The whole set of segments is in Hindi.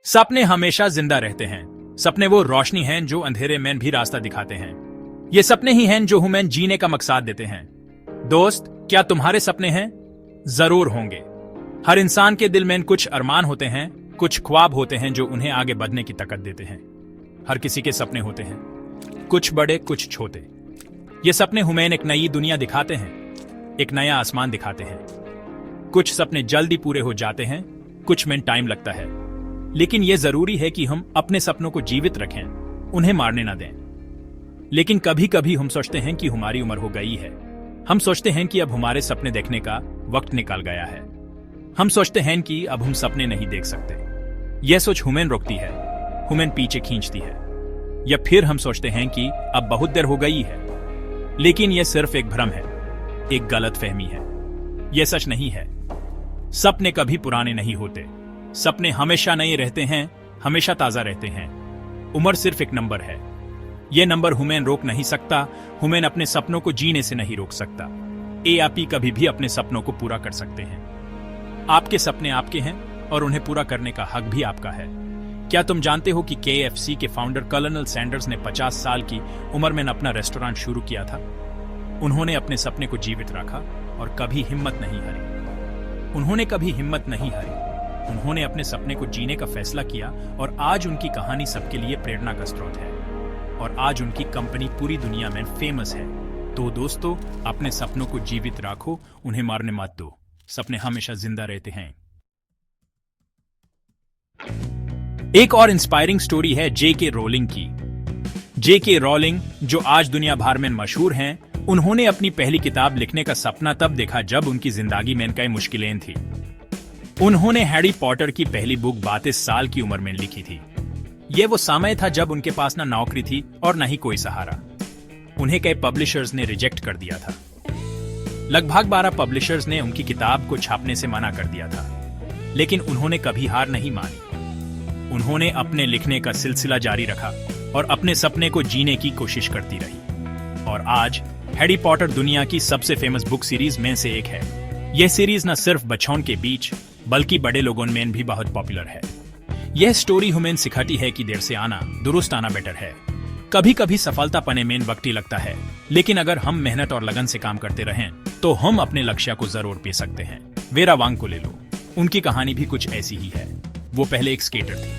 सपने हमेशा जिंदा रहते हैं। सपने वो रोशनी हैं जो अंधेरे में भी रास्ता दिखाते हैं। ये सपने ही हैं जो हमें जीने का मकसद देते हैं। दोस्त, क्या तुम्हारे सपने हैं? जरूर होंगे। हर इंसान के दिल में कुछ अरमान होते हैं, कुछ ख्वाब होते हैं जो उन्हें आगे बढ़ने की ताकत देते हैं। हर किसी के सपने होते हैं, कुछ बड़े कुछ छोटे। ये सपने हमें एक नई दुनिया दिखाते हैं, एक नया आसमान दिखाते हैं। कुछ सपने जल्दी पूरे हो जाते हैं, कुछ में टाइम लगता है। लेकिन यह जरूरी है कि हम अपने सपनों को जीवित रखें, उन्हें मारने ना दें। लेकिन कभी कभी हम सोचते हैं कि हमारी उम्र हो गई है। हम सोचते हैं कि अब हमारे सपने देखने का वक्त निकल गया है। हम सोचते हैं कि अब हम सपने नहीं देख सकते। यह सोच हमें रोकती है, हमें पीछे खींचती है। या फिर हम सोचते हैं कि अब बहुत देर हो गई है। लेकिन यह सिर्फ एक भ्रम है, एक गलत फहमी है। यह सच नहीं है। सपने कभी पुराने नहीं होते। सपने हमेशा नए रहते हैं, हमेशा ताजा रहते हैं। उम्र सिर्फ एक नंबर है। यह नंबर हमें रोक नहीं सकता, हमें अपने सपनों को जीने से नहीं रोक सकता। आप कभी भी अपने सपनों को पूरा कर सकते हैं। आपके सपने आपके हैं और उन्हें पूरा करने का हक भी आपका है। क्या तुम जानते हो कि KFC के फाउंडर कर्नल सैंडर्स ने 50 साल की उम्र में अपना रेस्टोरेंट शुरू किया था? उन्होंने अपने सपने को जीवित रखा और कभी हिम्मत नहीं हारी। उन्होंने कभी हिम्मत नहीं हारी। उन्होंने अपने सपने को जीने का फैसला किया और आज उनकी कहानी सबके लिए प्रेरणा का स्रोत है। और आज उनकी कंपनी पूरी दुनिया में फेमस है। तो दोस्तों, अपने सपनों को जीवित रखो, उन्हें मारने मत दो। सपने हमेशा जिंदा रहते हैं। एक और इंस्पायरिंग स्टोरी है J.K. रोलिंग की। J.K. रोलिंग, जो आज दुनिया भर में मशहूर हैं, उन्होंने अपनी पहली किताब लिखने का सपना तब देखा जब उनकी जिंदगी में कई मुश्किलें थी। उन्होंने हैरी पॉटर की पहली बुक 32 साल की उम्र में लिखी थी। यह वो समय था जब उनके पास ना नौकरी थी और ना ही कोई सहारा। उन्हें कई पब्लिशर्स ने रिजेक्ट कर दिया था। लगभग 12 पब्लिशर्स ने उनकी किताब को छापने से मना कर दिया था। लेकिन उन्होंने कभी हार नहीं मानी। उन्होंने अपने लिखने का सिलसिला जारी रखा और अपने सपने को जीने की कोशिश करती रही। और आज हैरी पॉटर दुनिया की सबसे फेमस बुक सीरीज में से एक है। यह सीरीज न सिर्फ बच्चों के बीच बल्कि बड़े लोगों में भी बहुत पॉपुलर है। यह स्टोरी हमें सिखाती है कि देर से आना दुरुस्त आना बेटर है। कभी कभी सफलता पाने में वक्त ही लगता है, लेकिन अगर हम मेहनत और लगन से काम करते रहें तो हम अपने लक्ष्य को जरूर पा सकते हैं। वेरा वांग को ले लो, उनकी कहानी भी कुछ ऐसी ही है। वो पहले एक स्केटर थी।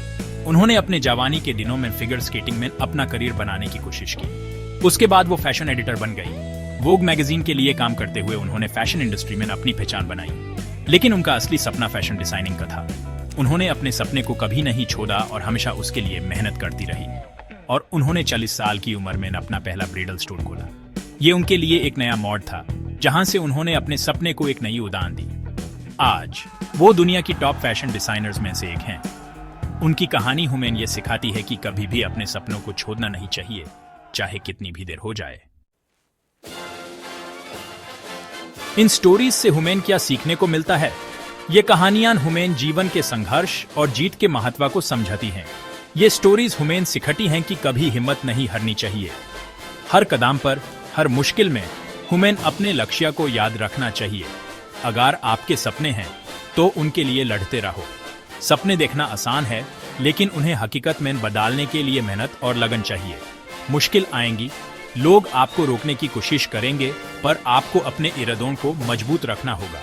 उन्होंने अपने जवानी के दिनों में फिगर स्केटिंग में अपना करियर बनाने की कोशिश की। उसके बाद वो फैशन एडिटर बन गई। वोग मैगजीन के लिए काम करते हुए उन्होंने फैशन इंडस्ट्री में अपनी पहचान बनाई। लेकिन उनका असली सपना फैशन डिजाइनिंग का था। उन्होंने अपने सपने को कभी नहीं छोड़ा और हमेशा उसके लिए मेहनत करती रही। और उन्होंने 40 साल की उम्र में अपना पहला ब्राइडल स्टोर खोला। ये उनके लिए एक नया मोड़ था, जहां से उन्होंने अपने सपने को एक नई उड़ान दी। आज वो दुनिया की टॉप फैशन डिजाइनर्स में से एक हैं। उनकी कहानी हमें ये सिखाती है कि कभी भी अपने सपनों को छोड़ना नहीं चाहिए, चाहे कितनी भी देर हो जाए। इन स्टोरीज से हमें क्या सीखने को मिलता है? ये कहानियां हमें जीवन के संघर्ष और जीत के महत्व को समझाती हैं। ये स्टोरीज हमें सिखाती हैं कि कभी हिम्मत नहीं हारनी चाहिए। हर कदम पर, हर मुश्किल में हमें अपने लक्ष्य को याद रखना चाहिए। अगर आपके सपने हैं तो उनके लिए लड़ते रहो। सपने देखना आसान है, लेकिन उन्हें हकीकत में बदलने के लिए मेहनत और लगन चाहिए। मुश्किल आएंगी, लोग आपको रोकने की कोशिश करेंगे, पर आपको अपने इरादों को मजबूत रखना होगा।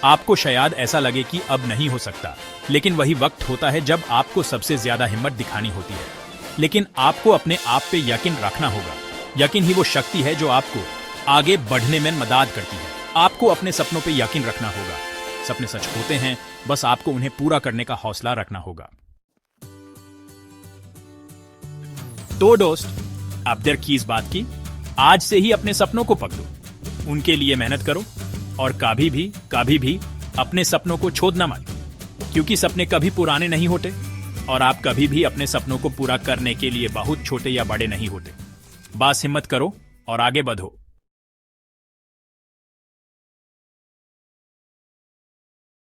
आपको शायद ऐसा लगे कि अब नहीं हो सकता, लेकिन वही वक्त होता है जब आपको सबसे ज्यादा हिम्मत दिखानी होती है। लेकिन आपको अपने आप पे यकीन रखना होगा। यकीन ही वो शक्ति है जो आपको आगे बढ़ने में मदद करती है। आपको अपने सपनों पे यकीन रखना होगा। सपने सच होते हैं, बस आपको उन्हें पूरा करने का हौसला रखना होगा। तो दोस्त, अब देर की इस बात की, आज से ही अपने सपनों को पकड़ो, उनके लिए मेहनत करो और कभी भी अपने सपनों को छोड़ना मत, क्योंकि सपने कभी पुराने नहीं होते और आप कभी भी अपने सपनों को पूरा करने के लिए बहुत छोटे या बड़े नहीं होते। बस हिम्मत करो और आगे बढ़ो।